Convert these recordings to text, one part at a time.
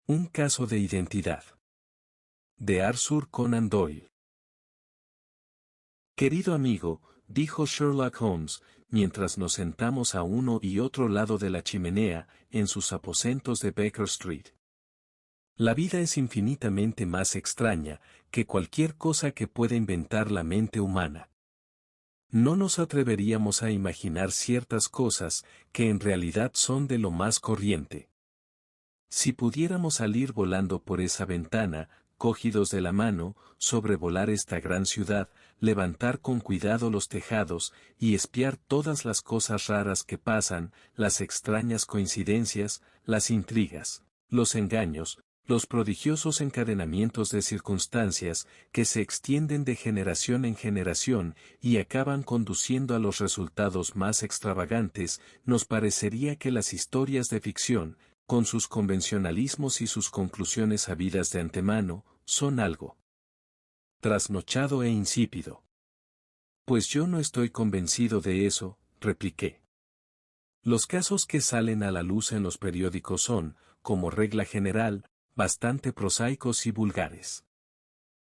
Un caso de identidad. De Arthur Conan Doyle. Querido amigo, dijo Sherlock Holmes, mientras nos sentamos a uno y otro lado de la chimenea, en sus aposentos de Baker Street. La vida es infinitamente más extraña que cualquier cosa que pueda inventar la mente humana. No nos atreveríamos a imaginar ciertas cosas que en realidad son de lo más corriente. Si pudiéramos salir volando por esa ventana, cogidos de la mano, sobrevolar esta gran ciudad, levantar con cuidado los tejados y espiar todas las cosas raras que pasan, las extrañas coincidencias, las intrigas, los engaños, los prodigiosos encadenamientos de circunstancias que se extienden de generación en generación y acaban conduciendo a los resultados más extravagantes, nos parecería que las historias de ficción, con sus convencionalismos y sus conclusiones sabidas de antemano, son algo trasnochado e insípido. Pues yo no estoy convencido de eso, repliqué. Los casos que salen a la luz en los periódicos son, como regla general, bastante prosaicos y vulgares.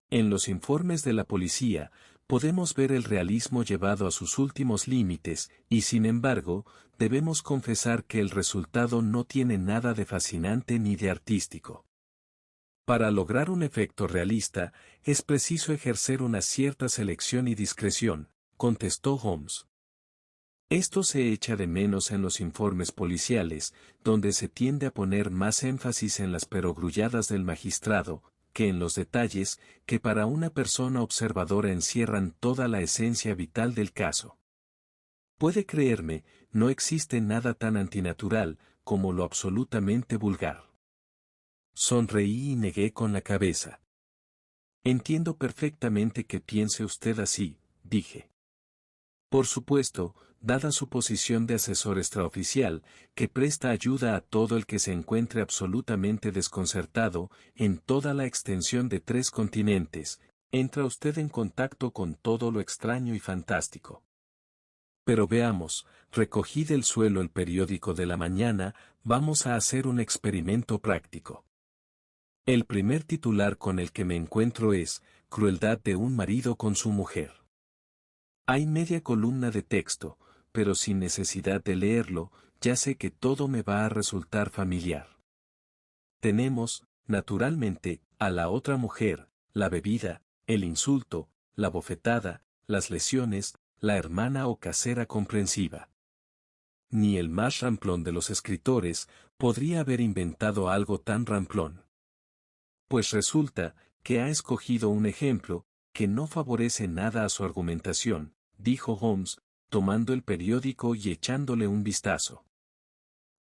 En los informes de la policía, podemos ver el realismo llevado a sus últimos límites, y sin embargo, debemos confesar que el resultado no tiene nada de fascinante ni de artístico. Para lograr un efecto realista, es preciso ejercer una cierta selección y discreción, contestó Holmes. Esto se echa de menos en los informes policiales, donde se tiende a poner más énfasis en las perogrulladas del magistrado, que en los detalles, que para una persona observadora encierran toda la esencia vital del caso. Puede creerme, no existe nada tan antinatural, como lo absolutamente vulgar. Sonreí y negué con la cabeza. Entiendo perfectamente que piense usted así, dije. Por supuesto, dada su posición de asesor extraoficial, que presta ayuda a todo el que se encuentre absolutamente desconcertado, en toda la extensión de 3 continentes, entra usted en contacto con todo lo extraño y fantástico. Pero veamos, recogí del suelo el periódico de la mañana, vamos a hacer un experimento práctico. El primer titular con el que me encuentro es, crueldad de un marido con su mujer. Hay media columna de texto, pero sin necesidad de leerlo, ya sé que todo me va a resultar familiar. Tenemos, naturalmente, a la otra mujer, la bebida, el insulto, la bofetada, las lesiones, la hermana o casera comprensiva. Ni el más ramplón de los escritores podría haber inventado algo tan ramplón. Pues resulta que ha escogido un ejemplo que no favorece nada a su argumentación, dijo Holmes, tomando el periódico y echándole un vistazo.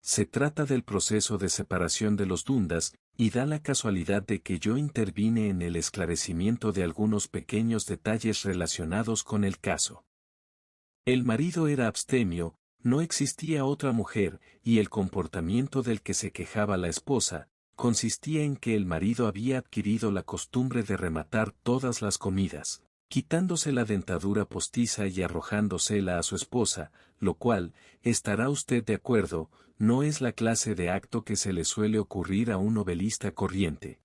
Se trata del proceso de separación de los Dundas, y da la casualidad de que yo intervine en el esclarecimiento de algunos pequeños detalles relacionados con el caso. El marido era abstemio, no existía otra mujer, y el comportamiento del que se quejaba la esposa, consistía en que el marido había adquirido la costumbre de rematar todas las comidas, quitándose la dentadura postiza y arrojándosela a su esposa, lo cual, estará usted de acuerdo, no es la clase de acto que se le suele ocurrir a un novelista corriente.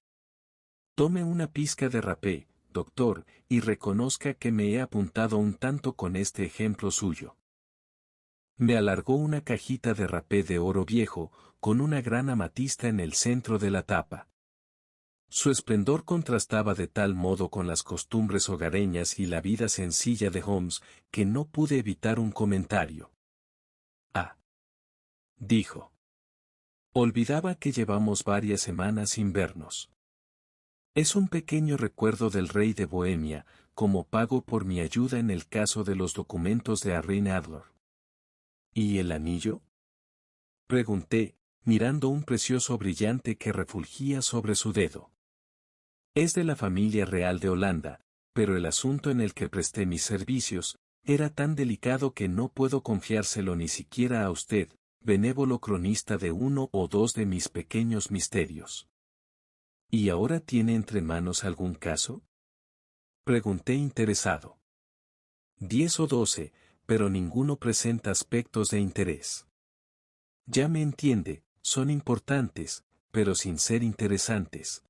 Tome una pizca de rapé, doctor, y reconozca que me he apuntado un tanto con este ejemplo suyo. Me alargó una cajita de rapé de oro viejo, con una gran amatista en el centro de la tapa. Su esplendor contrastaba de tal modo con las costumbres hogareñas y la vida sencilla de Holmes, que no pude evitar un comentario. Ah, dijo. Olvidaba que llevamos varias semanas sin vernos. Es un pequeño recuerdo del rey de Bohemia, como pago por mi ayuda en el caso de los documentos de Arryn Adler. ¿Y el anillo? Pregunté, mirando un precioso brillante que refulgía sobre su dedo. Es de la familia real de Holanda, pero el asunto en el que presté mis servicios, era tan delicado que no puedo confiárselo ni siquiera a usted, benévolo cronista de uno o dos de mis pequeños misterios. ¿Y ahora tiene entre manos algún caso? Pregunté interesado. 10 o 12, pero ninguno presenta aspectos de interés. Ya me entiende, son importantes, pero sin ser interesantes.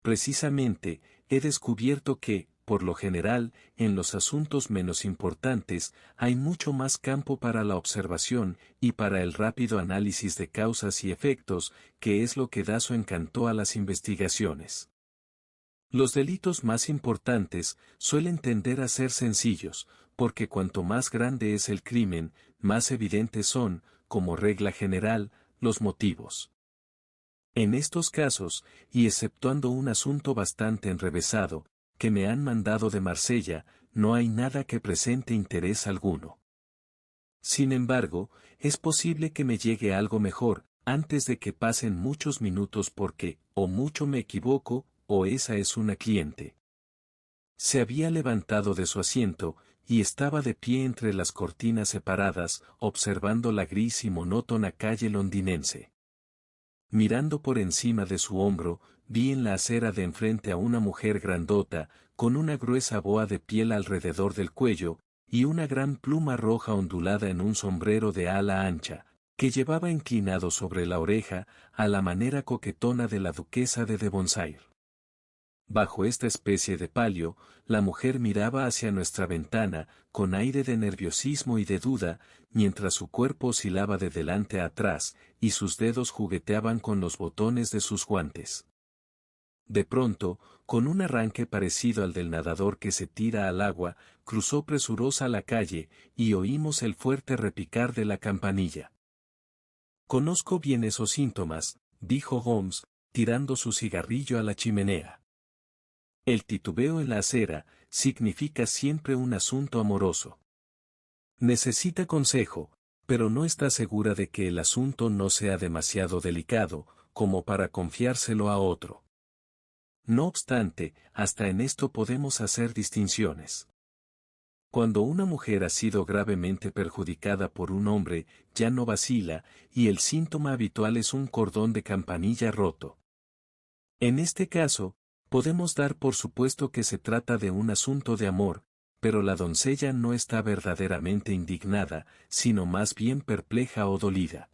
Precisamente, he descubierto que, por lo general, en los asuntos menos importantes, hay mucho más campo para la observación y para el rápido análisis de causas y efectos, que es lo que da su encanto a las investigaciones. Los delitos más importantes suelen tender a ser sencillos, porque cuanto más grande es el crimen, más evidentes son, como regla general, los motivos. En estos casos, y exceptuando un asunto bastante enrevesado, que me han mandado de Marsella, no hay nada que presente interés alguno. Sin embargo, es posible que me llegue algo mejor, antes de que pasen muchos minutos porque, o mucho me equivoco, o esa es una cliente. Se había levantado de su asiento, y estaba de pie entre las cortinas separadas, observando la gris y monótona calle londinense. Mirando por encima de su hombro, vi en la acera de enfrente a una mujer grandota, con una gruesa boa de piel alrededor del cuello, y una gran pluma roja ondulada en un sombrero de ala ancha, que llevaba inclinado sobre la oreja, a la manera coquetona de la duquesa de Devonshire. Bajo esta especie de palio, la mujer miraba hacia nuestra ventana, con aire de nerviosismo y de duda, mientras su cuerpo oscilaba de delante a atrás, y sus dedos jugueteaban con los botones de sus guantes. De pronto, con un arranque parecido al del nadador que se tira al agua, cruzó presurosa la calle, y oímos el fuerte repicar de la campanilla. «Conozco bien esos síntomas», dijo Holmes, tirando su cigarrillo a la chimenea. El titubeo en la acera significa siempre un asunto amoroso. Necesita consejo, pero no está segura de que el asunto no sea demasiado delicado, como para confiárselo a otro. No obstante, hasta en esto podemos hacer distinciones. Cuando una mujer ha sido gravemente perjudicada por un hombre, ya no vacila, y el síntoma habitual es un cordón de campanilla roto. En este caso, podemos dar por supuesto que se trata de un asunto de amor, pero la doncella no está verdaderamente indignada, sino más bien perpleja o dolida.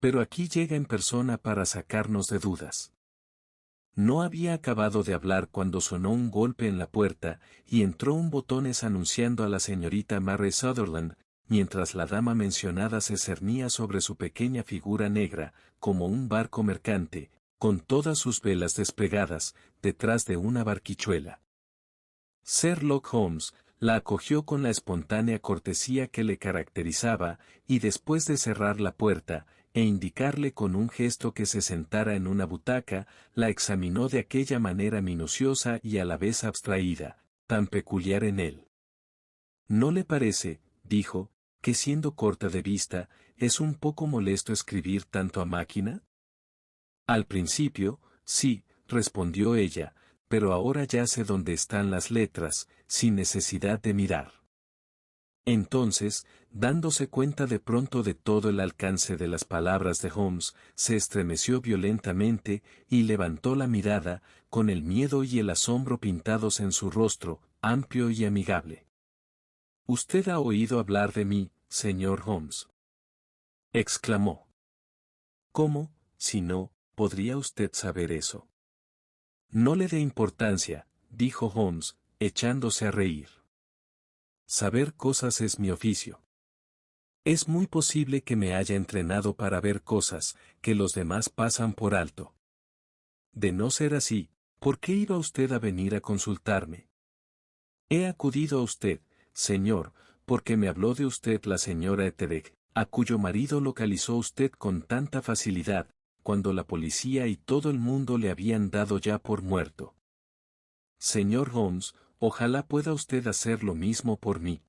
Pero aquí llega en persona para sacarnos de dudas. No había acabado de hablar cuando sonó un golpe en la puerta, y entró un botones anunciando a la señorita Mary Sutherland, mientras la dama mencionada se cernía sobre su pequeña figura negra, como un barco mercante, con todas sus velas desplegadas, detrás de una barquichuela. Sherlock Holmes la acogió con la espontánea cortesía que le caracterizaba, y después de cerrar la puerta, e indicarle con un gesto que se sentara en una butaca, la examinó de aquella manera minuciosa y a la vez abstraída, tan peculiar en él. «¿No le parece», dijo, «que siendo corta de vista, es un poco molesto escribir tanto a máquina?» «Al principio, sí», respondió ella, «pero ahora ya sé dónde están las letras, sin necesidad de mirar». Entonces, dándose cuenta de pronto de todo el alcance de las palabras de Holmes, se estremeció violentamente, y levantó la mirada, con el miedo y el asombro pintados en su rostro, amplio y amigable. «¿Usted ha oído hablar de mí, señor Holmes?», exclamó. «¿Cómo, si no, podría usted saber eso?». «No le dé importancia», dijo Holmes, echándose a reír. «Saber cosas es mi oficio. Es muy posible que me haya entrenado para ver cosas que los demás pasan por alto. De no ser así, ¿por qué iba usted a venir a consultarme? He acudido a usted, señor, porque me habló de usted la señora Ettereg, a cuyo marido localizó usted con tanta facilidad, cuando la policía y todo el mundo le habían dado ya por muerto. Señor Holmes, ojalá pueda usted hacer lo mismo por mí.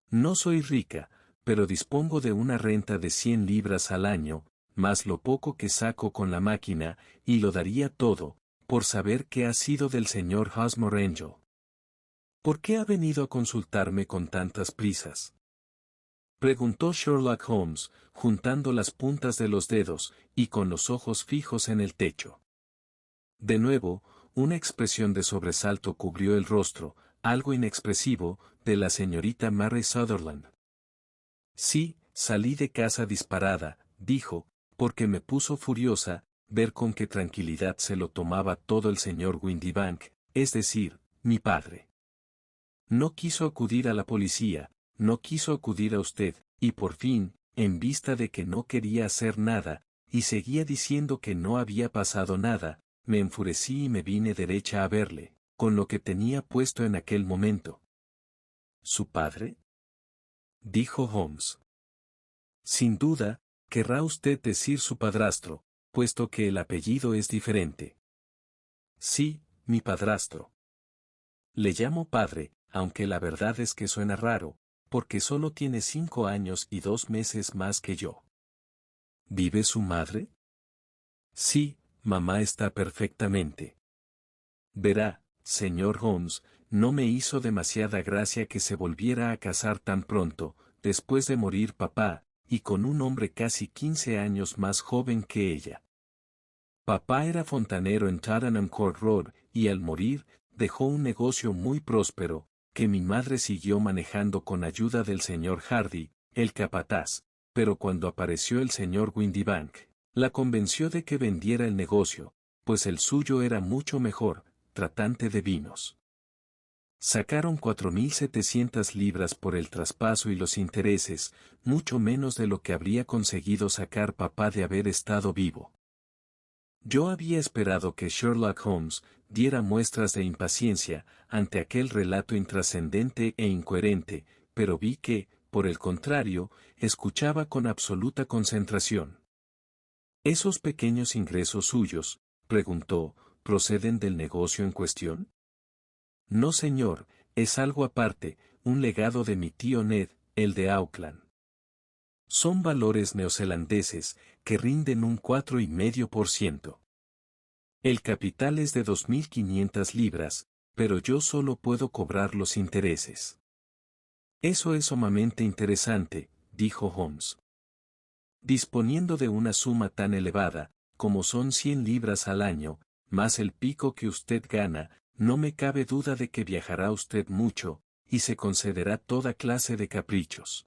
No soy rica, pero dispongo de una renta de 100 libras al año, más lo poco que saco con la máquina, y lo daría todo, por saber qué ha sido del señor Hosmer Angel. ¿Por qué ha venido a consultarme con tantas prisas?», preguntó Sherlock Holmes, juntando las puntas de los dedos, y con los ojos fijos en el techo. De nuevo, una expresión de sobresalto cubrió el rostro, algo inexpresivo, de la señorita Mary Sutherland. «Sí, salí de casa disparada», dijo, porque me puso furiosa ver con qué tranquilidad se lo tomaba todo el señor Windibank, es decir, mi padre. No quiso acudir a la policía, no quiso acudir a usted, y por fin, en vista de que no quería hacer nada, y seguía diciendo que no había pasado nada, me enfurecí y me vine derecha a verle, con lo que tenía puesto en aquel momento. ¿Su padre?, dijo Holmes. Sin duda, querrá usted decir su padrastro, puesto que el apellido es diferente. Sí, mi padrastro. Le llamo padre, aunque la verdad es que suena raro, porque solo tiene 5 años y 2 meses más que yo. ¿Vive su madre? Sí, mamá está perfectamente. Verá, señor Holmes, no me hizo demasiada gracia que se volviera a casar tan pronto, después de morir papá, y con un hombre casi 15 años más joven que ella. Papá era fontanero en Tottenham Court Road, y al morir, dejó un negocio muy próspero, que mi madre siguió manejando con ayuda del señor Hardy, el capataz, pero cuando apareció el señor Windibank, la convenció de que vendiera el negocio, pues el suyo era mucho mejor, tratante de vinos. Sacaron 4.700 libras por el traspaso y los intereses, mucho menos de lo que habría conseguido sacar papá de haber estado vivo. Yo había esperado que Sherlock Holmes diera muestras de impaciencia ante aquel relato intrascendente e incoherente, pero vi que, por el contrario, escuchaba con absoluta concentración. ¿Esos pequeños ingresos suyos, preguntó, proceden del negocio en cuestión? No, señor, es algo aparte, un legado de mi tío Ned, el de Auckland. Son valores neozelandeses, que rinden un 4,5%. El capital es de 2.500 libras, pero yo solo puedo cobrar los intereses. Eso es sumamente interesante, dijo Holmes. Disponiendo de una suma tan elevada, como son 100 libras al año, más el pico que usted gana, no me cabe duda de que viajará usted mucho, y se concederá toda clase de caprichos.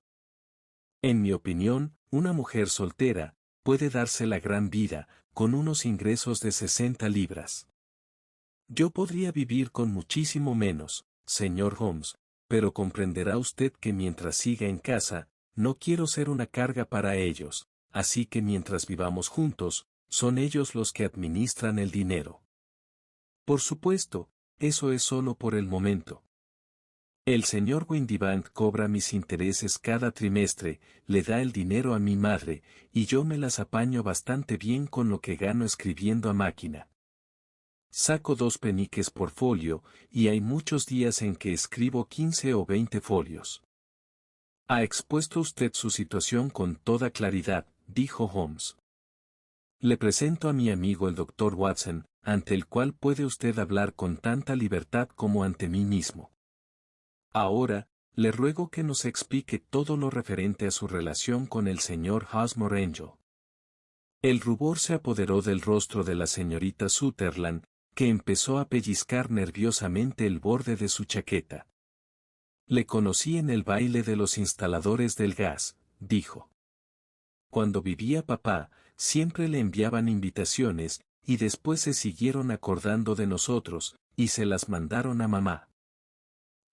En mi opinión, una mujer soltera, puede darse la gran vida, con unos ingresos de 60 libras. Yo podría vivir con muchísimo menos, señor Holmes, pero comprenderá usted que mientras siga en casa, no quiero ser una carga para ellos, así que mientras vivamos juntos, son ellos los que administran el dinero. Por supuesto, eso es solo por el momento. El señor Windibank cobra mis intereses cada trimestre, le da el dinero a mi madre, y yo me las apaño bastante bien con lo que gano escribiendo a máquina. Saco 2 peniques por folio, y hay muchos días en que escribo 15 o 20 folios. Ha expuesto usted su situación con toda claridad, dijo Holmes. Le presento a mi amigo el doctor Watson, ante el cual puede usted hablar con tanta libertad como ante mí mismo. Ahora, le ruego que nos explique todo lo referente a su relación con el señor Hawksmoor Angel. El rubor se apoderó del rostro de la señorita Sutherland, que empezó a pellizcar nerviosamente el borde de su chaqueta. Le conocí en el baile de los instaladores del gas, dijo. Cuando vivía papá, siempre le enviaban invitaciones, y después se siguieron acordando de nosotros, y se las mandaron a mamá.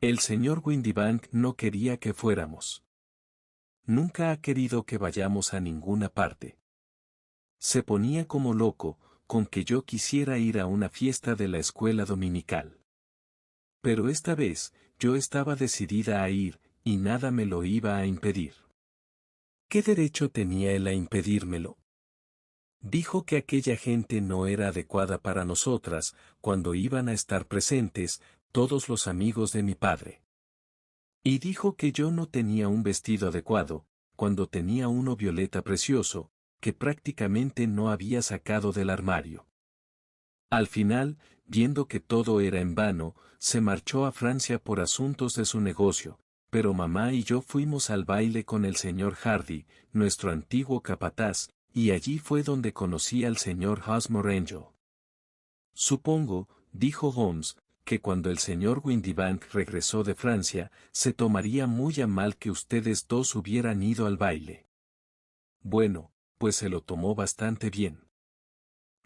El señor Windibank no quería que fuéramos. Nunca ha querido que vayamos a ninguna parte. Se ponía como loco, con que yo quisiera ir a una fiesta de la escuela dominical. Pero esta vez, yo estaba decidida a ir, y nada me lo iba a impedir. ¿Qué derecho tenía él a impedírmelo? Dijo que aquella gente no era adecuada para nosotras, cuando iban a estar presentes, todos los amigos de mi padre. Y dijo que yo no tenía un vestido adecuado, cuando tenía uno violeta precioso, que prácticamente no había sacado del armario. Al final, viendo que todo era en vano, se marchó a Francia por asuntos de su negocio, pero mamá y yo fuimos al baile con el señor Hardy, nuestro antiguo capataz, y allí fue donde conocí al señor Hawksmoor Angel. Supongo, dijo Holmes, que cuando el señor Windibank regresó de Francia, se tomaría muy a mal que ustedes dos hubieran ido al baile. Bueno, pues se lo tomó bastante bien.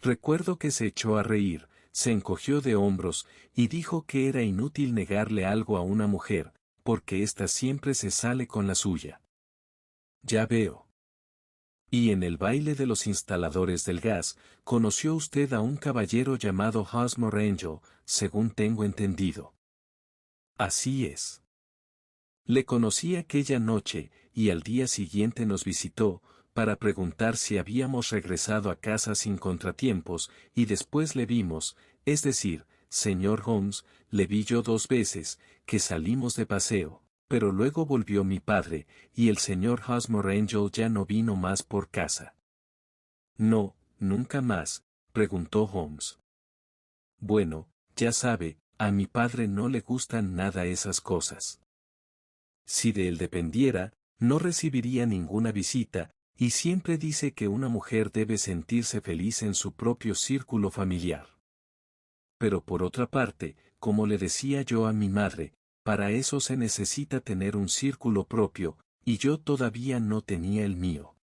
Recuerdo que se echó a reír, se encogió de hombros, y dijo que era inútil negarle algo a una mujer, porque ésta siempre se sale con la suya. Ya veo. Y en el baile de los instaladores del gas, conoció usted a un caballero llamado Hosmer Angel, según tengo entendido. Así es. Le conocí aquella noche, y al día siguiente nos visitó, para preguntar si habíamos regresado a casa sin contratiempos, y después le vimos, es decir, señor Holmes, le vi yo 2 veces, que salimos de paseo, pero luego volvió mi padre, y el señor Hosmer Angel ya no vino más por casa. No, nunca más, preguntó Holmes. Bueno, ya sabe, a mi padre no le gustan nada esas cosas. Si de él dependiera, no recibiría ninguna visita, y siempre dice que una mujer debe sentirse feliz en su propio círculo familiar. Pero por otra parte, como le decía yo a mi madre, para eso se necesita tener un círculo propio, y yo todavía no tenía el mío.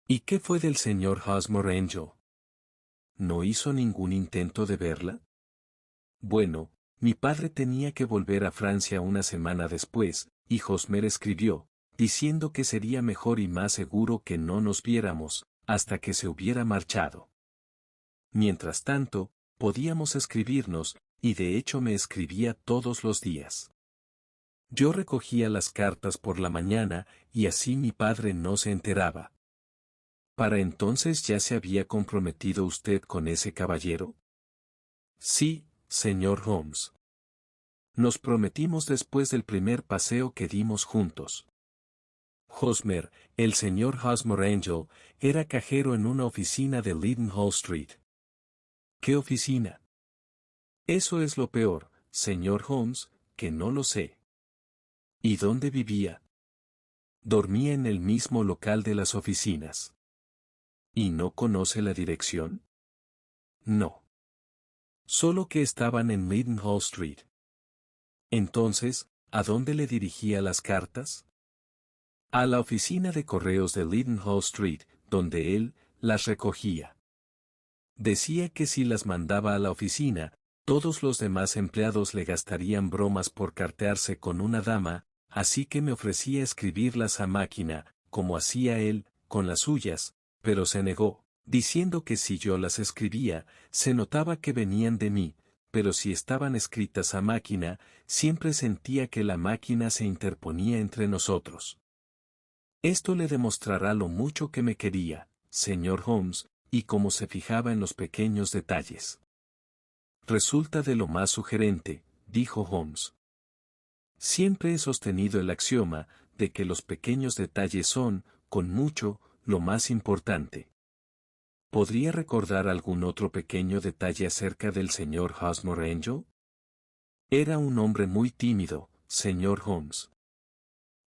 ¿Y qué fue del señor Hosmer Angel? ¿No hizo ningún intento de verla? Bueno, mi padre tenía que volver a Francia una semana después, y Hosmer escribió, diciendo que sería mejor y más seguro que no nos viéramos, hasta que se hubiera marchado. Mientras tanto, podíamos escribirnos, y de hecho me escribía todos los días. Yo recogía las cartas por la mañana, y así mi padre no se enteraba. ¿Para entonces ya se había comprometido usted con ese caballero? Sí, señor Holmes. Nos prometimos después del primer paseo que dimos juntos. Hosmer, el señor Hosmer Angel, era cajero en una oficina de Leadenhall Street. ¿Qué oficina? Eso es lo peor, señor Holmes, que no lo sé. ¿Y dónde vivía? Dormía en el mismo local de las oficinas. ¿Y no conoce la dirección? No. Solo que estaban en Leadenhall Street. Entonces, ¿a dónde le dirigía las cartas? A la oficina de correos de Leadenhall Street, donde él las recogía. Decía que si las mandaba a la oficina, todos los demás empleados le gastarían bromas por cartearse con una dama, así que me ofrecía escribirlas a máquina, como hacía él, con las suyas, pero se negó, diciendo que si yo las escribía, se notaba que venían de mí, pero si estaban escritas a máquina, siempre sentía que la máquina se interponía entre nosotros. Esto le demostrará lo mucho que me quería, señor Holmes, y cómo se fijaba en los pequeños detalles. Resulta de lo más sugerente, dijo Holmes. Siempre he sostenido el axioma de que los pequeños detalles son, con mucho, lo más importante. ¿Podría recordar algún otro pequeño detalle acerca del señor Hosmer Angel? Era un hombre muy tímido, señor Holmes.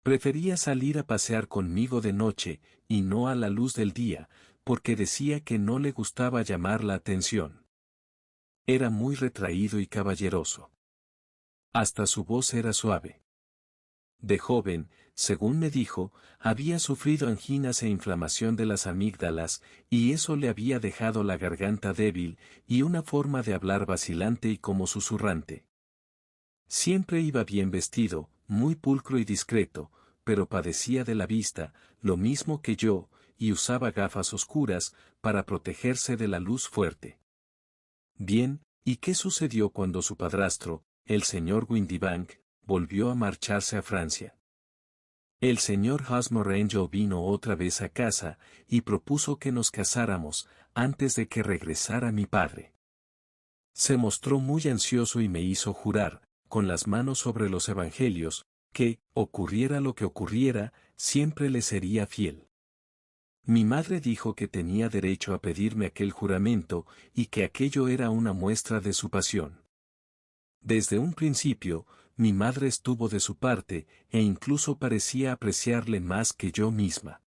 Prefería salir a pasear conmigo de noche, y no a la luz del día, porque decía que no le gustaba llamar la atención. Era muy retraído y caballeroso. Hasta su voz era suave. De joven, según me dijo, había sufrido anginas e inflamación de las amígdalas, y eso le había dejado la garganta débil, y una forma de hablar vacilante y como susurrante. Siempre iba bien vestido, muy pulcro y discreto, pero padecía de la vista, lo mismo que yo, y usaba gafas oscuras, para protegerse de la luz fuerte. Bien, ¿y qué sucedió cuando su padrastro, el señor Windibank, volvió a marcharse a Francia? El señor Hosmer Angel vino otra vez a casa, y propuso que nos casáramos, antes de que regresara mi padre. Se mostró muy ansioso y me hizo jurar, con las manos sobre los evangelios, que, ocurriera lo que ocurriera, siempre le sería fiel. Mi madre dijo que tenía derecho a pedirme aquel juramento, y que aquello era una muestra de su pasión. Desde un principio, mi madre estuvo de su parte, e incluso parecía apreciarle más que yo misma.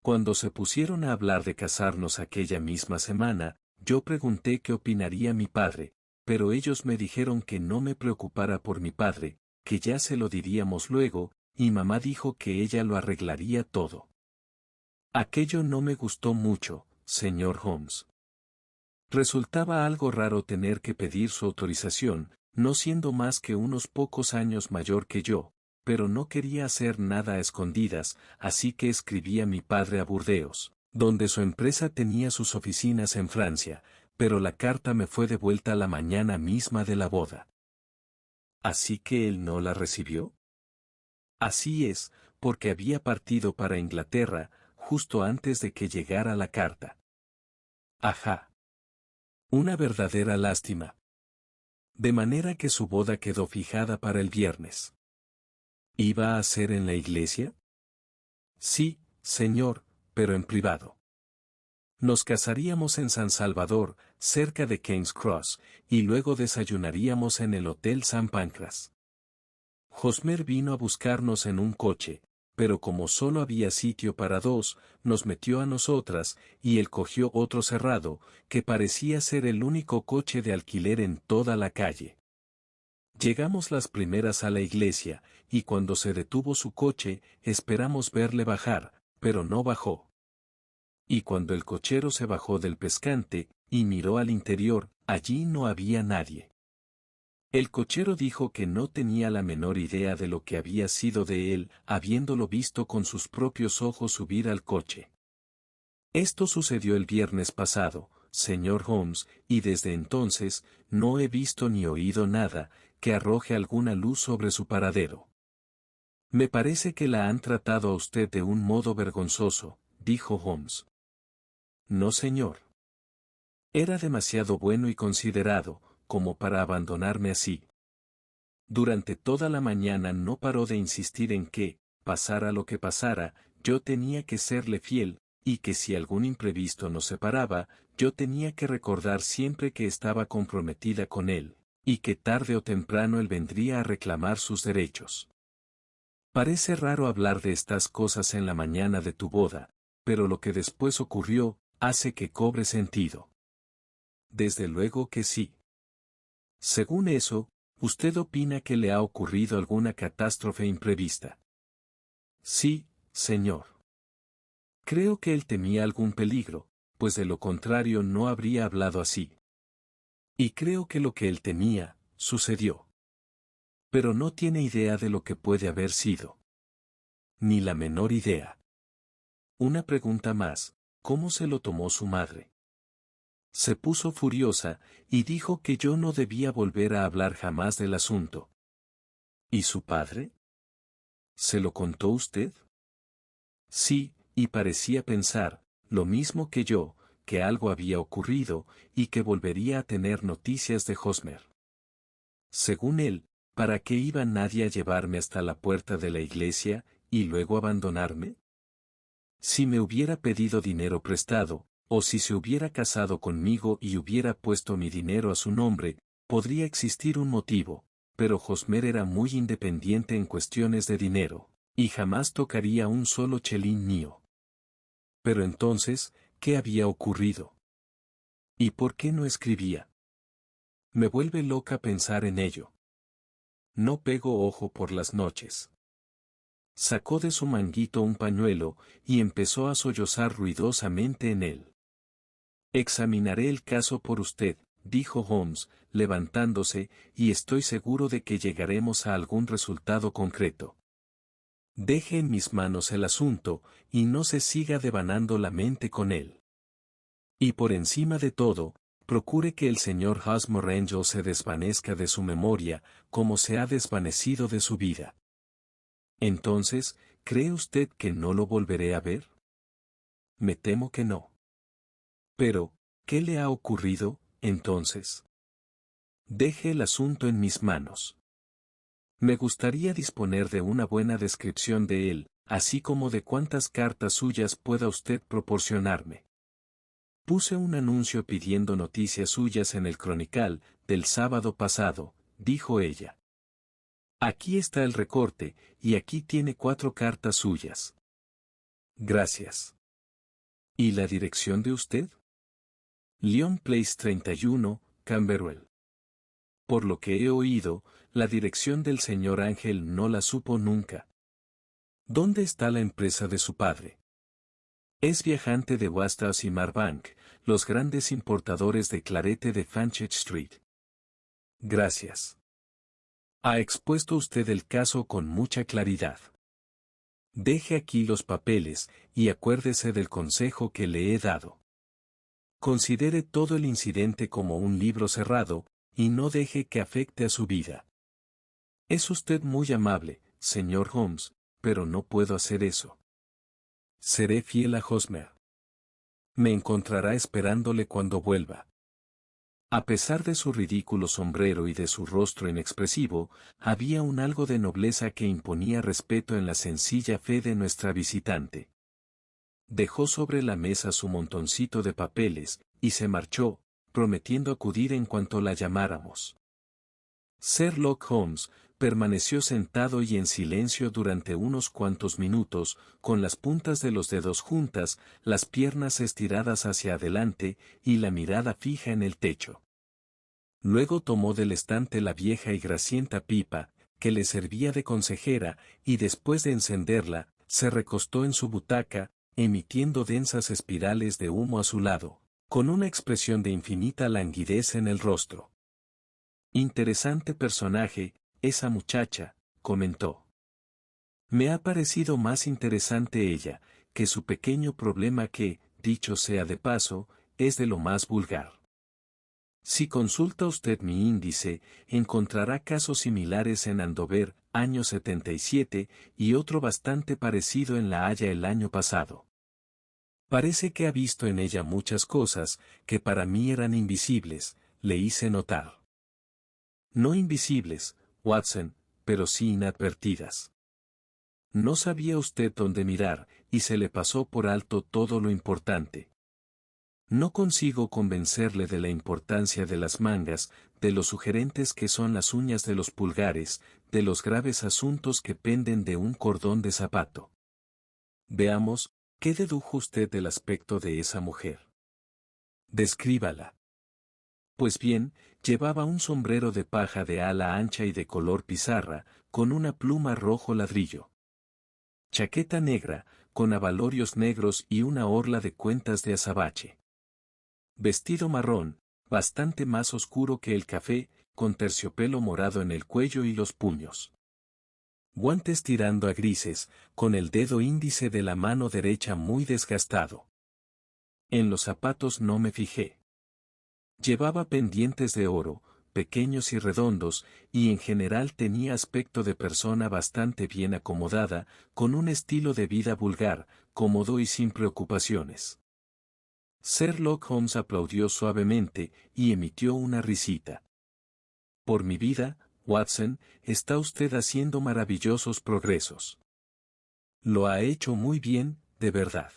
Cuando se pusieron a hablar de casarnos aquella misma semana, yo pregunté qué opinaría mi padre, pero ellos me dijeron que no me preocupara por mi padre, que ya se lo diríamos luego, y mamá dijo que ella lo arreglaría todo. Aquello no me gustó mucho, señor Holmes. Resultaba algo raro tener que pedir su autorización, no siendo más que unos pocos años mayor que yo, pero no quería hacer nada a escondidas, así que escribí a mi padre a Burdeos, donde su empresa tenía sus oficinas en Francia, pero la carta me fue devuelta la mañana misma de la boda. ¿Así que él no la recibió? Así es, porque había partido para Inglaterra, justo antes de que llegara la carta. Ajá. Una verdadera lástima. De manera que su boda quedó fijada para el viernes. ¿Iba a ser en la iglesia? Sí, señor, pero en privado. Nos casaríamos en San Salvador, cerca de King's Cross, y luego desayunaríamos en el Hotel San Pancras. Hosmer vino a buscarnos en un coche, pero como solo había sitio para dos, nos metió a nosotras, y él cogió otro cerrado, que parecía ser el único coche de alquiler en toda la calle. Llegamos las primeras a la iglesia, y cuando se detuvo su coche, esperamos verle bajar, pero no bajó. Y cuando el cochero se bajó del pescante, y miró al interior, allí no había nadie. El cochero dijo que no tenía la menor idea de lo que había sido de él, habiéndolo visto con sus propios ojos subir al coche. Esto sucedió el viernes pasado, señor Holmes, y desde entonces, no he visto ni oído nada, que arroje alguna luz sobre su paradero. Me parece que la han tratado a usted de un modo vergonzoso, dijo Holmes. No, señor. Era demasiado bueno y considerado, como para abandonarme así. Durante toda la mañana no paró de insistir en que, pasara lo que pasara, yo tenía que serle fiel, y que si algún imprevisto nos separaba, yo tenía que recordar siempre que estaba comprometida con él, y que tarde o temprano él vendría a reclamar sus derechos. Parece raro hablar de estas cosas en la mañana de tu boda, pero lo que después ocurrió, hace que cobre sentido. Desde luego que sí. Según eso, ¿usted opina que le ha ocurrido alguna catástrofe imprevista? Sí, señor. Creo que él temía algún peligro, pues de lo contrario no habría hablado así. Y creo que lo que él temía, sucedió. Pero no tiene idea de lo que puede haber sido. Ni la menor idea. Una pregunta más, ¿cómo se lo tomó su madre? Se puso furiosa, y dijo que yo no debía volver a hablar jamás del asunto. ¿Y su padre? ¿Se lo contó usted? Sí, y parecía pensar, lo mismo que yo, que algo había ocurrido, y que volvería a tener noticias de Hosmer. Según él, ¿para qué iba nadie a llevarme hasta la puerta de la iglesia, y luego abandonarme? Si me hubiera pedido dinero prestado, o si se hubiera casado conmigo y hubiera puesto mi dinero a su nombre, podría existir un motivo, pero Hosmer era muy independiente en cuestiones de dinero, y jamás tocaría un solo chelín mío. Pero entonces, ¿qué había ocurrido? ¿Y por qué no escribía? Me vuelve loca pensar en ello. No pego ojo por las noches. Sacó de su manguito un pañuelo, y empezó a sollozar ruidosamente en él. Examinaré el caso por usted, dijo Holmes, levantándose, y estoy seguro de que llegaremos a algún resultado concreto. Deje en mis manos el asunto, y no se siga devanando la mente con él. Y por encima de todo, procure que el señor Hosmer Angel se desvanezca de su memoria, como se ha desvanecido de su vida. Entonces, ¿cree usted que no lo volveré a ver? Me temo que no. Pero, ¿qué le ha ocurrido, entonces? Deje el asunto en mis manos. Me gustaría disponer de una buena descripción de él, así como de cuántas cartas suyas pueda usted proporcionarme. Puse un anuncio pidiendo noticias suyas en el Chronicle, del sábado pasado, dijo ella. Aquí está el recorte, y aquí tiene 4 cartas suyas. Gracias. ¿Y la dirección de usted? Lyon Place 31, Camberwell. Por lo que he oído, la dirección del señor Ángel no la supo nunca. ¿Dónde está la empresa de su padre? Es viajante de Wasthouse y Marbank, los grandes importadores de clarete de Fanchette Street. Gracias. Ha expuesto usted el caso con mucha claridad. Deje aquí los papeles, y acuérdese del consejo que le he dado. Considere todo el incidente como un libro cerrado, y no deje que afecte a su vida. Es usted muy amable, señor Holmes, pero no puedo hacer eso. Seré fiel a Hosmer. Me encontrará esperándole cuando vuelva. A pesar de su ridículo sombrero y de su rostro inexpresivo, había un algo de nobleza que imponía respeto en la sencilla fe de nuestra visitante. Dejó sobre la mesa su montoncito de papeles, y se marchó, prometiendo acudir en cuanto la llamáramos. Sherlock Holmes permaneció sentado y en silencio durante unos cuantos minutos, con las puntas de los dedos juntas, las piernas estiradas hacia adelante, y la mirada fija en el techo. Luego tomó del estante la vieja y grasienta pipa, que le servía de consejera, y después de encenderla, se recostó en su butaca, emitiendo densas espirales de humo a su lado, con una expresión de infinita languidez en el rostro. Interesante personaje, esa muchacha, comentó. Me ha parecido más interesante ella, que su pequeño problema que, dicho sea de paso, es de lo más vulgar. Si consulta usted mi índice, encontrará casos similares en Andover, año 77, y otro bastante parecido en La Haya el año pasado. Parece que ha visto en ella muchas cosas, que para mí eran invisibles, le hice notar. No invisibles, Watson, pero sí inadvertidas. No sabía usted dónde mirar, y se le pasó por alto todo lo importante. No consigo convencerle de la importancia de las mangas, de lo sugerentes que son las uñas de los pulgares, de los graves asuntos que penden de un cordón de zapato. Veamos, ¿qué dedujo usted del aspecto de esa mujer? Descríbala. Pues bien, llevaba un sombrero de paja de ala ancha y de color pizarra, con una pluma rojo ladrillo. Chaqueta negra, con abalorios negros y una orla de cuentas de azabache. Vestido marrón, bastante más oscuro que el café, con terciopelo morado en el cuello y los puños. Guantes tirando a grises, con el dedo índice de la mano derecha muy desgastado. En los zapatos no me fijé. Llevaba pendientes de oro, pequeños y redondos, y en general tenía aspecto de persona bastante bien acomodada, con un estilo de vida vulgar, cómodo y sin preocupaciones. Sherlock Holmes aplaudió suavemente, y emitió una risita. Por mi vida, Watson, está usted haciendo maravillosos progresos. Lo ha hecho muy bien, de verdad.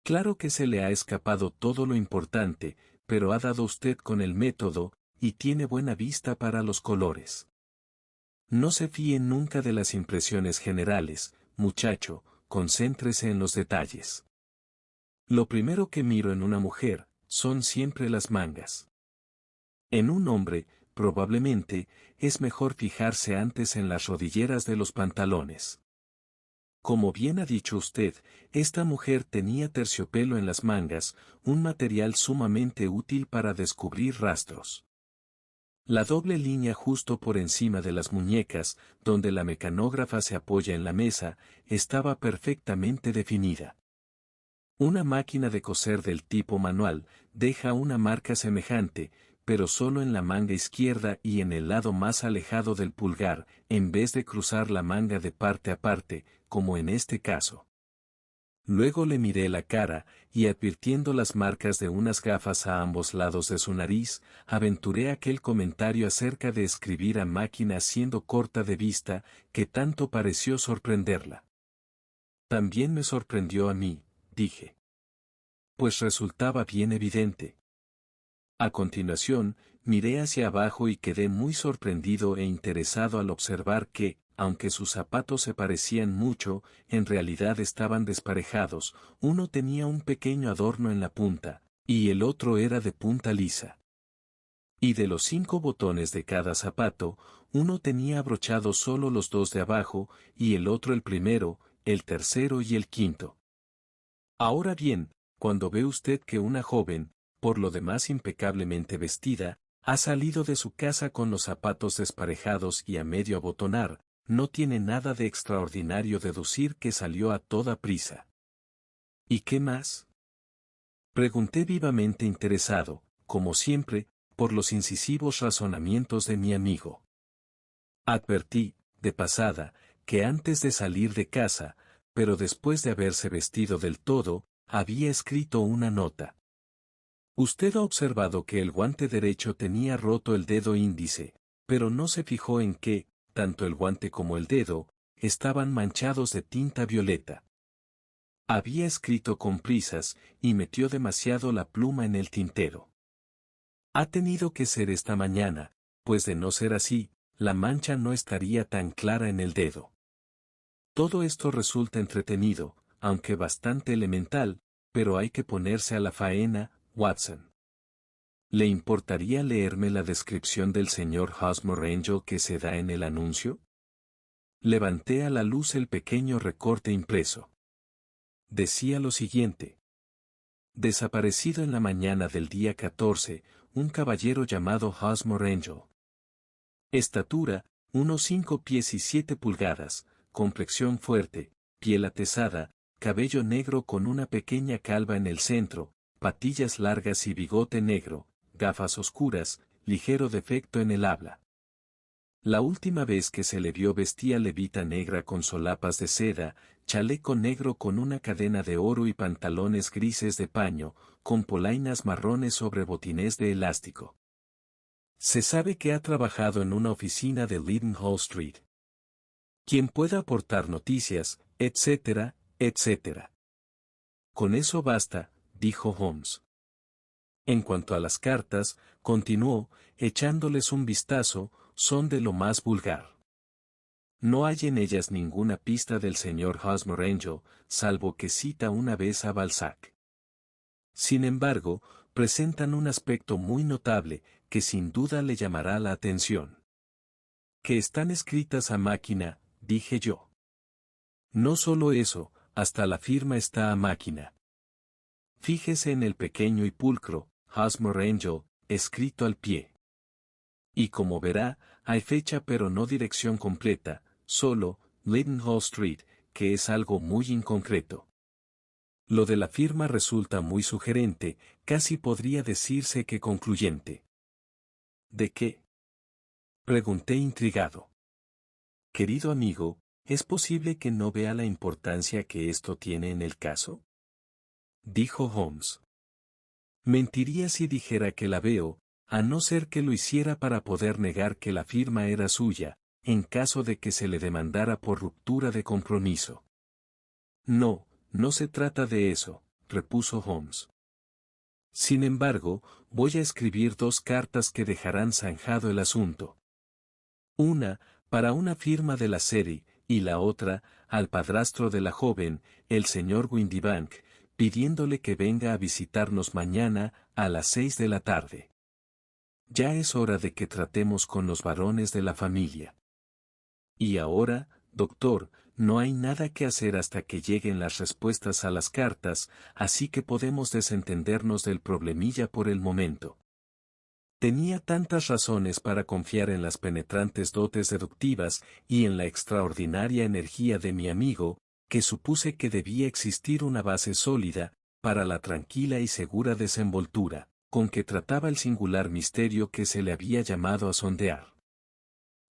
Claro que se le ha escapado todo lo importante, pero ha dado usted con el método, y tiene buena vista para los colores. No se fíe nunca de las impresiones generales, muchacho, concéntrese en los detalles. Lo primero que miro en una mujer, son siempre las mangas. En un hombre, probablemente, es mejor fijarse antes en las rodilleras de los pantalones. Como bien ha dicho usted, esta mujer tenía terciopelo en las mangas, un material sumamente útil para descubrir rastros. La doble línea justo por encima de las muñecas, donde la mecanógrafa se apoya en la mesa, estaba perfectamente definida. Una máquina de coser del tipo manual, deja una marca semejante, pero solo en la manga izquierda y en el lado más alejado del pulgar, en vez de cruzar la manga de parte a parte, como en este caso. Luego le miré la cara, y advirtiendo las marcas de unas gafas a ambos lados de su nariz, aventuré aquel comentario acerca de escribir a máquina siendo corta de vista, que tanto pareció sorprenderla. También me sorprendió a mí, dije. Pues resultaba bien evidente. A continuación, miré hacia abajo y quedé muy sorprendido e interesado al observar que, aunque sus zapatos se parecían mucho, en realidad estaban desparejados, uno tenía un pequeño adorno en la punta, y el otro era de punta lisa. Y de los 5 botones de cada zapato, uno tenía abrochados solo los 2 de abajo, y el otro el primero, el tercero y el quinto. Ahora bien, cuando ve usted que una joven, por lo demás impecablemente vestida, ha salido de su casa con los zapatos desparejados y a medio abotonar, no tiene nada de extraordinario deducir que salió a toda prisa. ¿Y qué más? Pregunté vivamente interesado, como siempre, por los incisivos razonamientos de mi amigo. Advertí, de pasada, que antes de salir de casa, pero después de haberse vestido del todo, había escrito una nota. Usted ha observado que el guante derecho tenía roto el dedo índice, pero no se fijó en que, tanto el guante como el dedo, estaban manchados de tinta violeta. Había escrito con prisas, y metió demasiado la pluma en el tintero. Ha tenido que ser esta mañana, pues de no ser así, la mancha no estaría tan clara en el dedo. Todo esto resulta entretenido, aunque bastante elemental, pero hay que ponerse a la faena, Watson. ¿Le importaría leerme la descripción del señor Hosmer Angel que se da en el anuncio? Levanté a la luz el pequeño recorte impreso. Decía lo siguiente. Desaparecido en la mañana del día 14, un caballero llamado Hosmer Angel. Estatura, unos 5 pies y 7 pulgadas, complexión fuerte, piel atezada, cabello negro con una pequeña calva en el centro, patillas largas y bigote negro, gafas oscuras, ligero defecto en el habla. La última vez que se le vio vestía levita negra con solapas de seda, chaleco negro con una cadena de oro y pantalones grises de paño, con polainas marrones sobre botines de elástico. Se sabe que ha trabajado en una oficina de Leadenhall Street. Quien pueda aportar noticias, etcétera, etcétera. Con eso basta, dijo Holmes. En cuanto a las cartas, continuó, echándoles un vistazo, son de lo más vulgar. No hay en ellas ninguna pista del señor Hosmer Angel, salvo que cita una vez a Balzac. Sin embargo, presentan un aspecto muy notable, que sin duda le llamará la atención. Que están escritas a máquina, dije yo. No solo eso, hasta la firma está a máquina. Fíjese en el pequeño y pulcro, Hosmer Angel, escrito al pie. Y como verá, hay fecha pero no dirección completa, solo, Leadenhall Street, que es algo muy inconcreto. Lo de la firma resulta muy sugerente, casi podría decirse que concluyente. ¿De qué? Pregunté intrigado. Querido amigo, ¿es posible que no vea la importancia que esto tiene en el caso? Dijo Holmes. Mentiría si dijera que la veo, a no ser que lo hiciera para poder negar que la firma era suya, en caso de que se le demandara por ruptura de compromiso. No, no se trata de eso, repuso Holmes. Sin embargo, voy a escribir 2 cartas que dejarán zanjado el asunto. Una, para una firma de la serie, y la otra, al padrastro de la joven, el señor Windibank, pidiéndole que venga a visitarnos mañana, a las 6 de la tarde. Ya es hora de que tratemos con los varones de la familia. Y ahora, doctor, no hay nada que hacer hasta que lleguen las respuestas a las cartas, así que podemos desentendernos del problemilla por el momento. Tenía tantas razones para confiar en las penetrantes dotes deductivas y en la extraordinaria energía de mi amigo, que supuse que debía existir una base sólida, para la tranquila y segura desenvoltura, con que trataba el singular misterio que se le había llamado a sondear.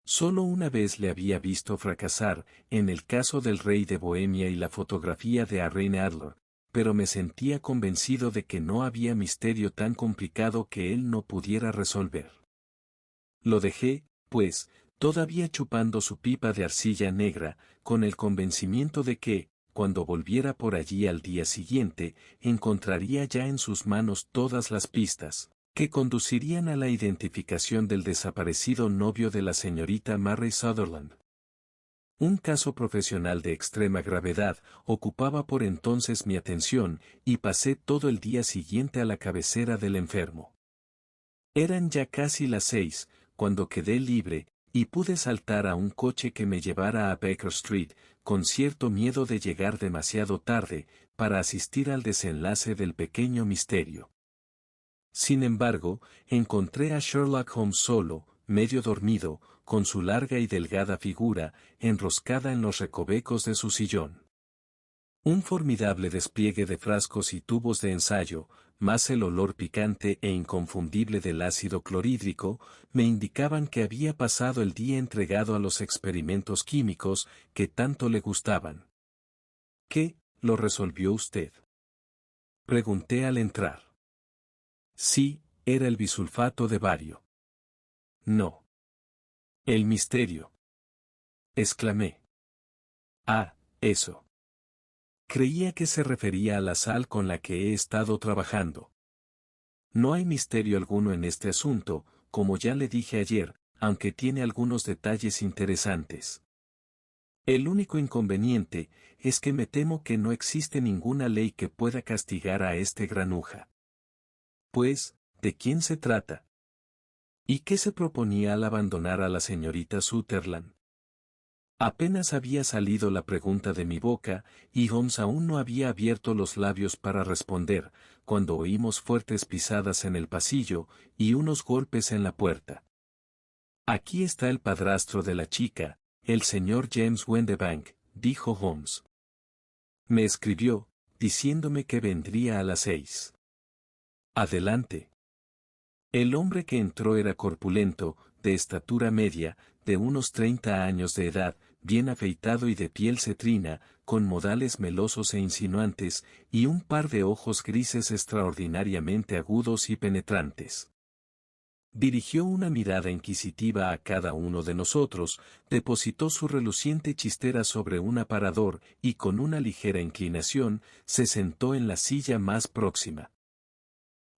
Solo una vez le había visto fracasar, en el caso del rey de Bohemia y la fotografía de Arne Adler, pero me sentía convencido de que no había misterio tan complicado que él no pudiera resolver. Lo dejé, pues, todavía chupando su pipa de arcilla negra, con el convencimiento de que, cuando volviera por allí al día siguiente, encontraría ya en sus manos todas las pistas que conducirían a la identificación del desaparecido novio de la señorita Mary Sutherland. Un caso profesional de extrema gravedad ocupaba por entonces mi atención, y pasé todo el día siguiente a la cabecera del enfermo. Eran ya casi las 6, cuando quedé libre, y pude saltar a un coche que me llevara a Baker Street, con cierto miedo de llegar demasiado tarde, para asistir al desenlace del pequeño misterio. Sin embargo, encontré a Sherlock Holmes solo, medio dormido, con su larga y delgada figura, enroscada en los recovecos de su sillón. Un formidable despliegue de frascos y tubos de ensayo, más el olor picante e inconfundible del ácido clorhídrico, me indicaban que había pasado el día entregado a los experimentos químicos que tanto le gustaban. ¿Qué, lo resolvió usted? Pregunté al entrar. Sí, era el bisulfato de bario. No. El misterio. Exclamé. Ah, eso. Creía que se refería a la sal con la que he estado trabajando. No hay misterio alguno en este asunto, como ya le dije ayer, aunque tiene algunos detalles interesantes. El único inconveniente es que me temo que no existe ninguna ley que pueda castigar a este granuja. Pues, ¿de quién se trata? ¿Y qué se proponía al abandonar a la señorita Sutherland? Apenas había salido la pregunta de mi boca, y Holmes aún no había abierto los labios para responder, cuando oímos fuertes pisadas en el pasillo, y unos golpes en la puerta. Aquí está el padrastro de la chica, el señor James Windibank, dijo Holmes. Me escribió, diciéndome que vendría a las 6. Adelante. El hombre que entró era corpulento, de estatura media, de unos 30 años de edad, bien afeitado y de piel cetrina, con modales melosos e insinuantes, y un par de ojos grises extraordinariamente agudos y penetrantes. Dirigió una mirada inquisitiva a cada uno de nosotros, depositó su reluciente chistera sobre un aparador y con una ligera inclinación, se sentó en la silla más próxima.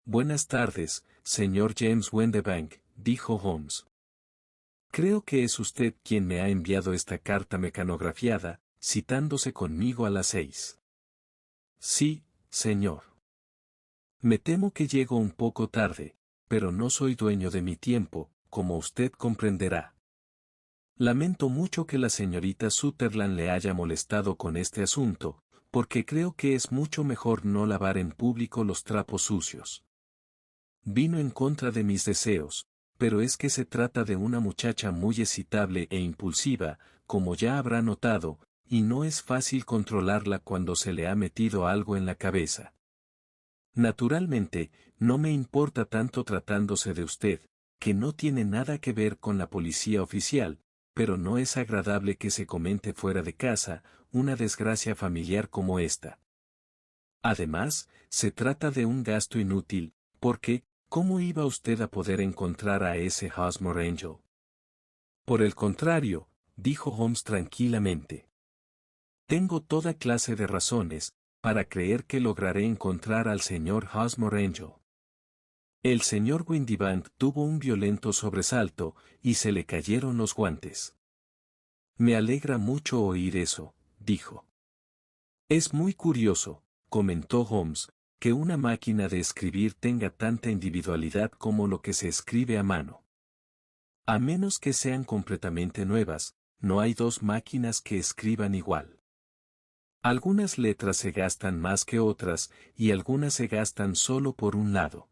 Buenas tardes, señor James Windibank, dijo Holmes. Creo que es usted quien me ha enviado esta carta mecanografiada, citándose conmigo a las 6. Sí, señor. Me temo que llego un poco tarde, pero no soy dueño de mi tiempo, como usted comprenderá. Lamento mucho que la señorita Sutherland le haya molestado con este asunto, porque creo que es mucho mejor no lavar en público los trapos sucios. Vino en contra de mis deseos, pero es que se trata de una muchacha muy excitable e impulsiva, como ya habrá notado, y no es fácil controlarla cuando se le ha metido algo en la cabeza. Naturalmente, no me importa tanto tratándose de usted, que no tiene nada que ver con la policía oficial, pero no es agradable que se comente fuera de casa una desgracia familiar como esta. Además, se trata de un gasto inútil, porque, ¿cómo iba usted a poder encontrar a ese Hosmer Angel? Por el contrario, dijo Holmes tranquilamente. Tengo toda clase de razones para creer que lograré encontrar al señor Hosmer Angel. El señor Windibank tuvo un violento sobresalto, y se le cayeron los guantes. Me alegra mucho oír eso, dijo. Es muy curioso, comentó Holmes, que una máquina de escribir tenga tanta individualidad como lo que se escribe a mano. A menos que sean completamente nuevas, no hay dos máquinas que escriban igual. Algunas letras se gastan más que otras, y algunas se gastan solo por un lado.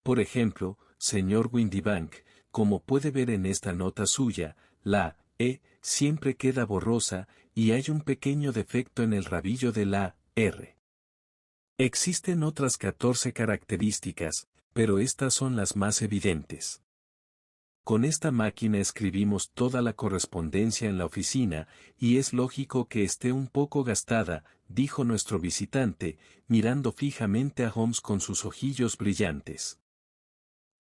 Por ejemplo, señor Windibank, como puede ver en esta nota suya, la E siempre queda borrosa, y hay un pequeño defecto en el rabillo de la R. Existen otras 14 características, pero estas son las más evidentes. Con esta máquina escribimos toda la correspondencia en la oficina, y es lógico que esté un poco gastada, dijo nuestro visitante, mirando fijamente a Holmes con sus ojillos brillantes.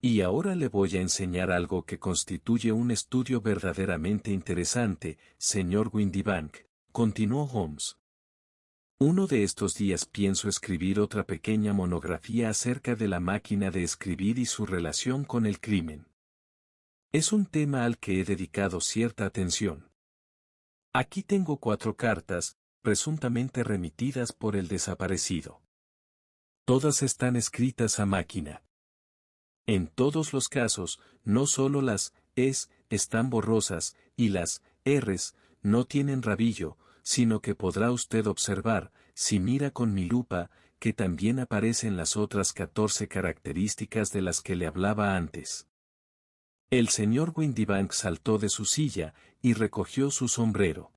Y ahora le voy a enseñar algo que constituye un estudio verdaderamente interesante, señor Windibank, continuó Holmes. Uno de estos días pienso escribir otra pequeña monografía acerca de la máquina de escribir y su relación con el crimen. Es un tema al que he dedicado cierta atención. Aquí tengo 4 cartas, presuntamente remitidas por el desaparecido. Todas están escritas a máquina. En todos los casos, no solo las es están borrosas, y las R's no tienen rabillo, sino que podrá usted observar, si mira con mi lupa, que también aparecen las otras 14 características de las que le hablaba antes. El señor Windibank saltó de su silla, y recogió su sombrero.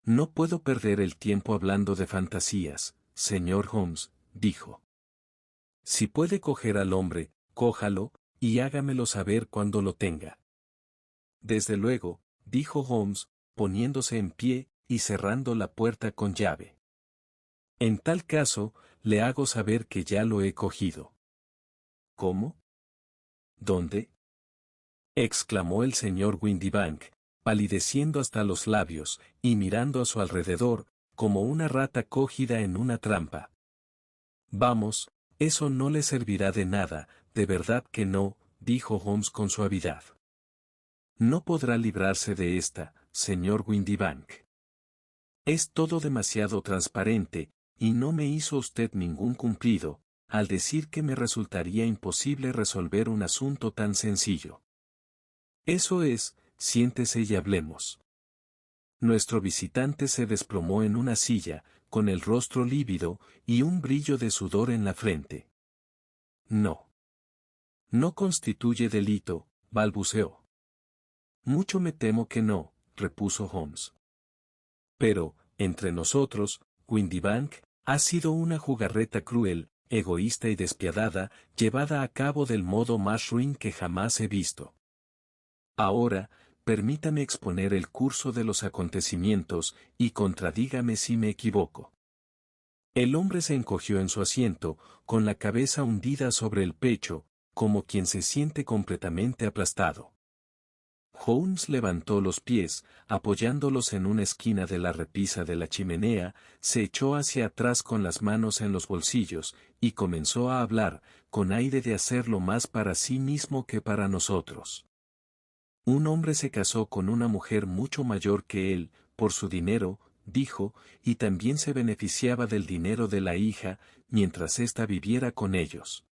No puedo perder el tiempo hablando de fantasías, señor Holmes, dijo. Si puede coger al hombre, cójalo, y hágamelo saber cuando lo tenga. Desde luego, dijo Holmes, poniéndose en pie, y cerrando la puerta con llave. En tal caso, le hago saber que ya lo he cogido. ¿Cómo? ¿Dónde? Exclamó el señor Windibank, palideciendo hasta los labios, y mirando a su alrededor, como una rata cogida en una trampa. Vamos, eso no le servirá de nada, de verdad que no, dijo Holmes con suavidad. No podrá librarse de esta, señor Windibank. Es todo demasiado transparente, y no me hizo usted ningún cumplido, al decir que me resultaría imposible resolver un asunto tan sencillo. Eso es, siéntese y hablemos. Nuestro visitante se desplomó en una silla, con el rostro lívido, y un brillo de sudor en la frente. No. No constituye delito, balbuceó. Mucho me temo que no, repuso Holmes. Pero, entre nosotros, Windibank, ha sido una jugarreta cruel, egoísta y despiadada, llevada a cabo del modo más ruin que jamás he visto. Ahora, permítame exponer el curso de los acontecimientos, y contradígame si me equivoco. El hombre se encogió en su asiento, con la cabeza hundida sobre el pecho, como quien se siente completamente aplastado. Holmes levantó los pies, apoyándolos en una esquina de la repisa de la chimenea, se echó hacia atrás con las manos en los bolsillos, y comenzó a hablar, con aire de hacerlo más para sí mismo que para nosotros. Un hombre se casó con una mujer mucho mayor que él, por su dinero, dijo, y también se beneficiaba del dinero de la hija, mientras ésta viviera con ellos.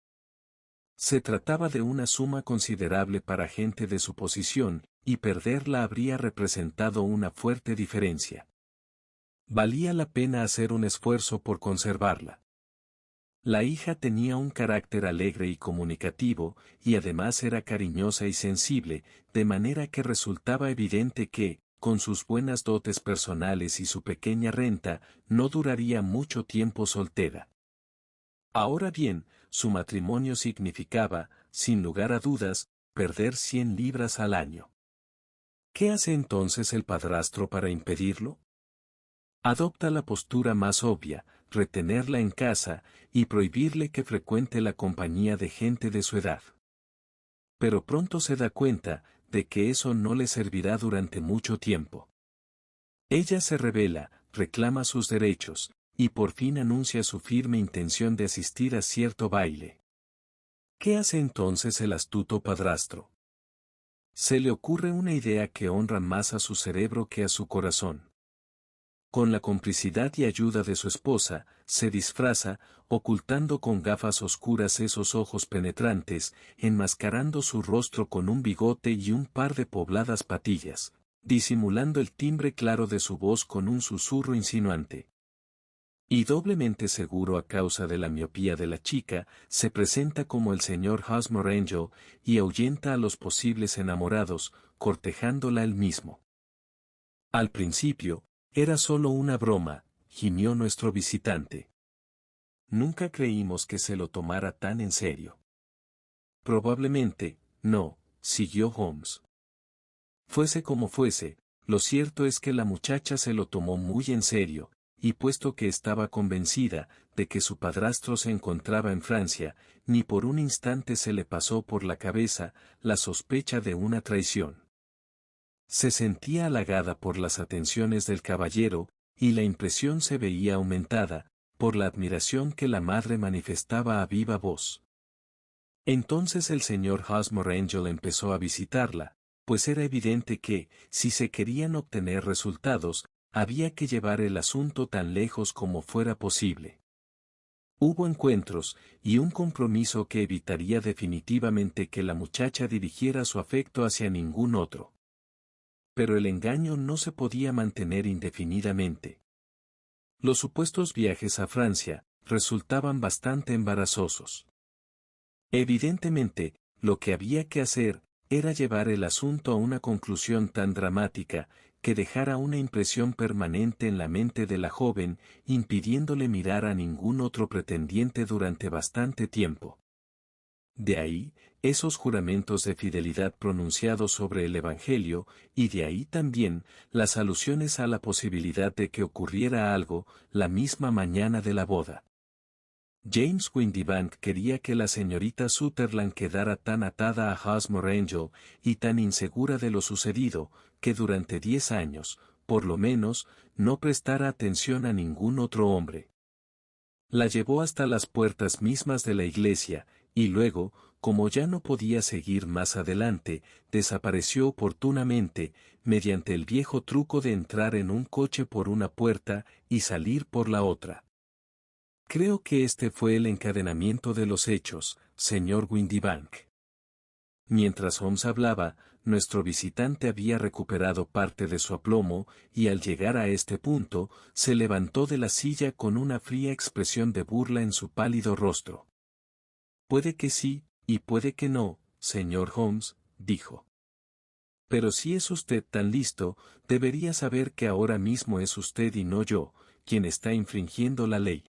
Se trataba de una suma considerable para gente de su posición, y perderla habría representado una fuerte diferencia. Valía la pena hacer un esfuerzo por conservarla. La hija tenía un carácter alegre y comunicativo, y además era cariñosa y sensible, de manera que resultaba evidente que, con sus buenas dotes personales y su pequeña renta, no duraría mucho tiempo soltera. Ahora bien, su matrimonio significaba, sin lugar a dudas, perder 100 libras al año. ¿Qué hace entonces el padrastro para impedirlo? Adopta la postura más obvia, retenerla en casa, y prohibirle que frecuente la compañía de gente de su edad. Pero pronto se da cuenta, de que eso no le servirá durante mucho tiempo. Ella se rebela, reclama sus derechos, y por fin anuncia su firme intención de asistir a cierto baile. ¿Qué hace entonces el astuto padrastro? Se le ocurre una idea que honra más a su cerebro que a su corazón. Con la complicidad y ayuda de su esposa, se disfraza, ocultando con gafas oscuras esos ojos penetrantes, enmascarando su rostro con un bigote y un par de pobladas patillas, disimulando el timbre claro de su voz con un susurro insinuante. Y doblemente seguro a causa de la miopía de la chica, se presenta como el señor Hosmer Angel, y ahuyenta a los posibles enamorados, cortejándola él mismo. Al principio, era solo una broma, gimió nuestro visitante. Nunca creímos que se lo tomara tan en serio. Probablemente, no, siguió Holmes. Fuese como fuese, lo cierto es que la muchacha se lo tomó muy en serio, y puesto que estaba convencida de que su padrastro se encontraba en Francia, ni por un instante se le pasó por la cabeza la sospecha de una traición. Se sentía halagada por las atenciones del caballero, y la impresión se veía aumentada, por la admiración que la madre manifestaba a viva voz. Entonces el señor Hosmer Angel empezó a visitarla, pues era evidente que, si se querían obtener resultados, había que llevar el asunto tan lejos como fuera posible. Hubo encuentros, y un compromiso que evitaría definitivamente que la muchacha dirigiera su afecto hacia ningún otro. Pero el engaño no se podía mantener indefinidamente. Los supuestos viajes a Francia resultaban bastante embarazosos. Evidentemente, lo que había que hacer era llevar el asunto a una conclusión tan dramática, que dejara una impresión permanente en la mente de la joven, impidiéndole mirar a ningún otro pretendiente durante bastante tiempo. De ahí, esos juramentos de fidelidad pronunciados sobre el Evangelio, y de ahí también, las alusiones a la posibilidad de que ocurriera algo, la misma mañana de la boda. James Windibank quería que la señorita Sutherland quedara tan atada a Hawksmoor Angel, y tan insegura de lo sucedido, que durante 10 años, por lo menos, no prestara atención a ningún otro hombre. La llevó hasta las puertas mismas de la iglesia, y luego, como ya no podía seguir más adelante, desapareció oportunamente, mediante el viejo truco de entrar en un coche por una puerta, y salir por la otra. Creo que este fue el encadenamiento de los hechos, señor Windibank. Mientras Holmes hablaba, nuestro visitante había recuperado parte de su aplomo, y al llegar a este punto, se levantó de la silla con una fría expresión de burla en su pálido rostro. Puede que sí, y puede que no, señor Holmes, dijo. Pero si es usted tan listo, debería saber que ahora mismo es usted y no yo, quien está infringiendo la ley.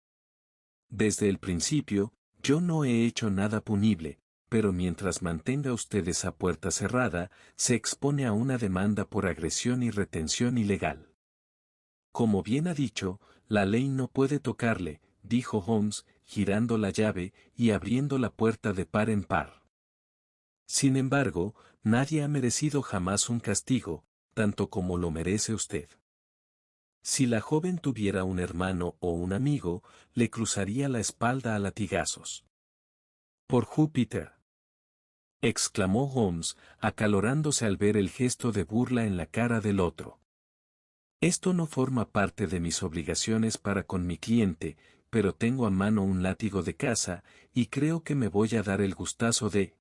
Desde el principio, yo no he hecho nada punible, pero mientras mantenga usted esa puerta cerrada, se expone a una demanda por agresión y retención ilegal. Como bien ha dicho, la ley no puede tocarle, dijo Holmes, girando la llave y abriendo la puerta de par en par. Sin embargo, nadie ha merecido jamás un castigo, tanto como lo merece usted. Si la joven tuviera un hermano o un amigo, le cruzaría la espalda a latigazos. Por Júpiter, exclamó Holmes, acalorándose al ver el gesto de burla en la cara del otro. Esto no forma parte de mis obligaciones para con mi cliente, pero tengo a mano un látigo de caza, y creo que me voy a dar el gustazo de...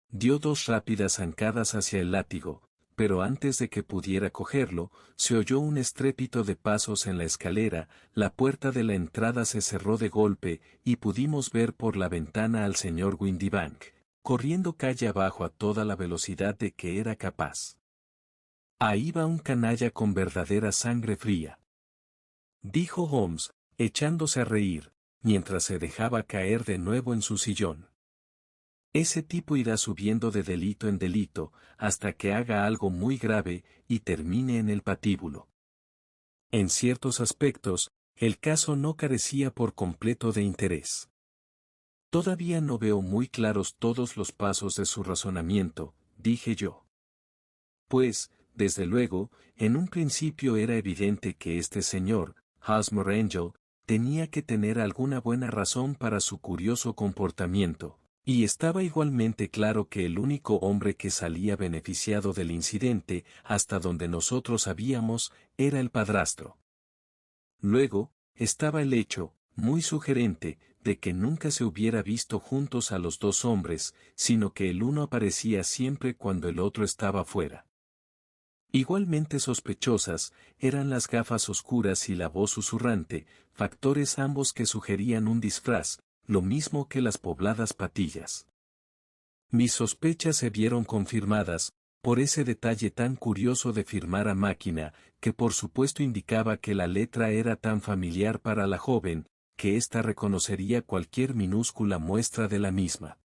Dio 2 rápidas zancadas hacia el látigo, pero antes de que pudiera cogerlo, se oyó un estrépito de pasos en la escalera, la puerta de la entrada se cerró de golpe, y pudimos ver por la ventana al señor Windibank, corriendo calle abajo a toda la velocidad de que era capaz. Ahí va un canalla con verdadera sangre fría, dijo Holmes, echándose a reír, mientras se dejaba caer de nuevo en su sillón. Ese tipo irá subiendo de delito en delito, hasta que haga algo muy grave, y termine en el patíbulo. En ciertos aspectos, el caso no carecía por completo de interés. Todavía no veo muy claros todos los pasos de su razonamiento, dije yo. Pues, desde luego, en un principio era evidente que este señor, Hawksmoor Angel, tenía que tener alguna buena razón para su curioso comportamiento. Y estaba igualmente claro que el único hombre que salía beneficiado del incidente, hasta donde nosotros sabíamos, era el padrastro. Luego, estaba el hecho, muy sugerente, de que nunca se hubiera visto juntos a los 2 hombres, sino que el uno aparecía siempre cuando el otro estaba fuera. Igualmente sospechosas, eran las gafas oscuras y la voz susurrante, factores ambos que sugerían un disfraz, lo mismo que las pobladas patillas. Mis sospechas se vieron confirmadas, por ese detalle tan curioso de firmar a máquina, que por supuesto indicaba que la letra era tan familiar para la joven, que ésta reconocería cualquier minúscula muestra de la misma.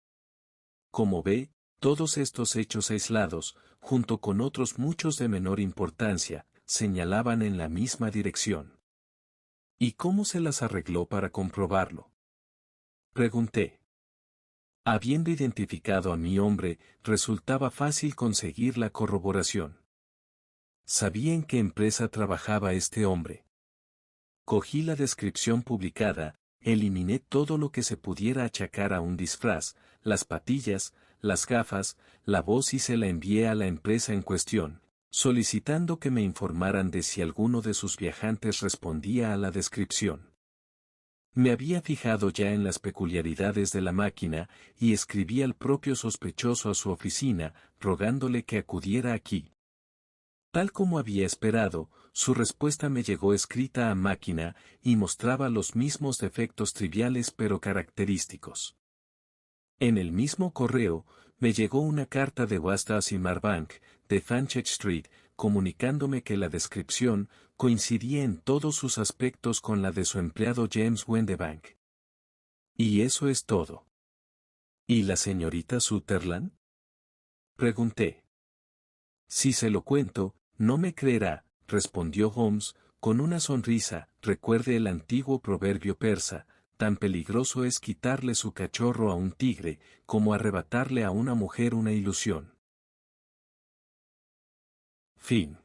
Como ve, todos estos hechos aislados, junto con otros muchos de menor importancia, señalaban en la misma dirección. ¿Y cómo se las arregló para comprobarlo?, pregunté. Habiendo identificado a mi hombre, resultaba fácil conseguir la corroboración. Sabía en qué empresa trabajaba este hombre. Cogí la descripción publicada, eliminé todo lo que se pudiera achacar a un disfraz, las patillas, las gafas, la voz y se la envié a la empresa en cuestión, solicitando que me informaran de si alguno de sus viajantes respondía a la descripción. Me había fijado ya en las peculiaridades de la máquina, y escribí al propio sospechoso a su oficina, rogándole que acudiera aquí. Tal como había esperado, su respuesta me llegó escrita a máquina, y mostraba los mismos defectos triviales pero característicos. En el mismo correo, me llegó una carta de Wastasi Marbank, de Fanchette Street, comunicándome que la descripción coincidía en todos sus aspectos con la de su empleado James Wendebank. Y eso es todo. ¿Y la señorita Sutherland? Pregunté. Si se lo cuento, no me creerá, respondió Holmes, con una sonrisa. Recuerde el antiguo proverbio persa: tan peligroso es quitarle su cachorro a un tigre, como arrebatarle a una mujer una ilusión. Fin.